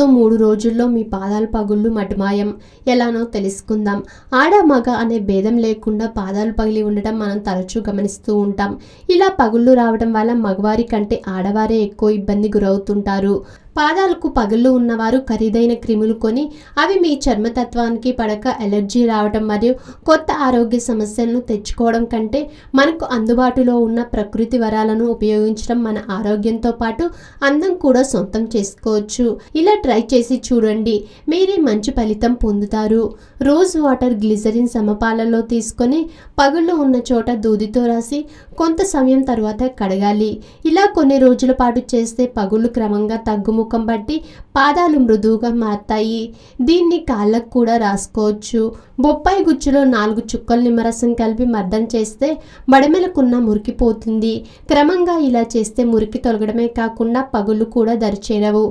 So 3 రోజుల్లో మీ పాదాల పగుళ్ళు మటుమాయం. ఎలానో తెలుసుకుందాం. ఆడ మగ అనే భేదం లేకుండా పాదాలు పగిలి ఉండటం మనం తరచూ గమనిస్తూ ఉంటాం. ఇలా పగుళ్ళు రావడం వల్ల మగవారి కంటే ఆడవారే ఎక్కువ ఇబ్బంది గురవుతుంటారు. పాదాలకు పగుళ్ళు ఉన్నవారు ఖరీదైన క్రీములు కొని అవి మీ చర్మతత్వానికి పడక ఎలర్జీ రావడం మరియు కొత్త ఆరోగ్య సమస్యలను తెచ్చుకోవడం కంటే మనకు అందుబాటులో ఉన్న ప్రకృతి వరాలను ఉపయోగించడం మన ఆరోగ్యంతో పాటు అందం కూడా సొంతం చేసుకోవచ్చు. ఇలా ట్రై చేసి చూడండి, మీరే మంచి ఫలితం పొందుతారు. రోజ్ వాటర్ గ్లిజరిన్ సమపాలలో తీసుకొని పగుళ్ళు ఉన్న చోట దూదితో రాసి కొంత సమయం తర్వాత కడగాలి. ఇలా కొన్ని రోజుల పాటు చేస్తే పగుళ్ళు క్రమంగా తగ్గుముఖం బట్టి పాదాలు మృదువుగా మారతాయి. దీన్ని కాళ్ళకు కూడా రాసుకోవచ్చు. బొప్పాయి గుజ్జులో 4 చుక్కల నిమ్మరసం కలిపి మర్దన చేస్తే మడమెలకున్న మురికి పోతుంది. క్రమంగా ఇలా చేస్తే మురికి తొలగడమే కాకుండా పగుళ్ళు కూడా దరిచేరవు.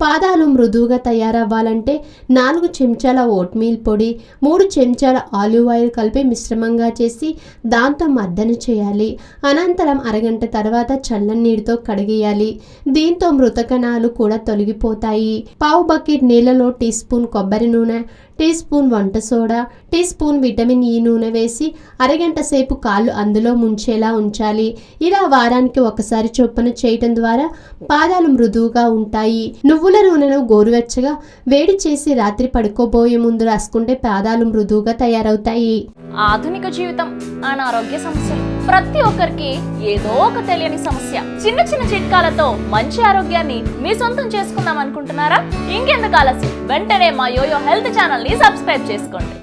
పాదాలు మృదువుగా తయారవ్వాలంటే 4 చెంచాల ఓట్మీల్ పొడి, 3 చెంచాల ఆలివ్ ఆయిల్ కలిపి మిశ్రమంగా చేసి దాంతో మర్దన చేయాలి. అనంతరం అరగంట తర్వాత చల్లని నీటితో కడిగేయాలి. దీంతో మృతకణాలు కూడా తొలగిపోతాయి. పావు బకెట్ నీళ్ళలో టీ స్పూన్ కొబ్బరి నూనె, టీ స్పూన్ వంట soda, teaspoon vitamin E నూనె వేసి అరగంట సేపు కాళ్ళు అందులో ముంచేలా ఉంచాలి. ఇలా వారానికి ఒకసారి చొప్పున చేయటం ద్వారా పాదాలు మృదువుగా ఉంటాయి. నువ్వుల నూనెను గోరువెచ్చగా వేడి చేసి రాత్రి పడుకోబోయే ముందు రాసుకుంటే పాదాలు మృదువుగా తయారవుతాయి. ఆధునిక జీవితం, అనారోగ్య సమస్యలు ప్రతి ఒక్కరికి ఏదో ఒక తెలియని సమస్య. చిన్న చిన్న చిట్కాలతో మంచి ఆరోగ్యాన్ని మీ సొంతం చేసుకుందాం అనుకుంటున్నారా? ఇంకెందుకు ఆలస్యం, వెంటనే మా యోయో హెల్త్ ఛానల్ ని సబ్స్క్రైబ్ చేసుకోండి.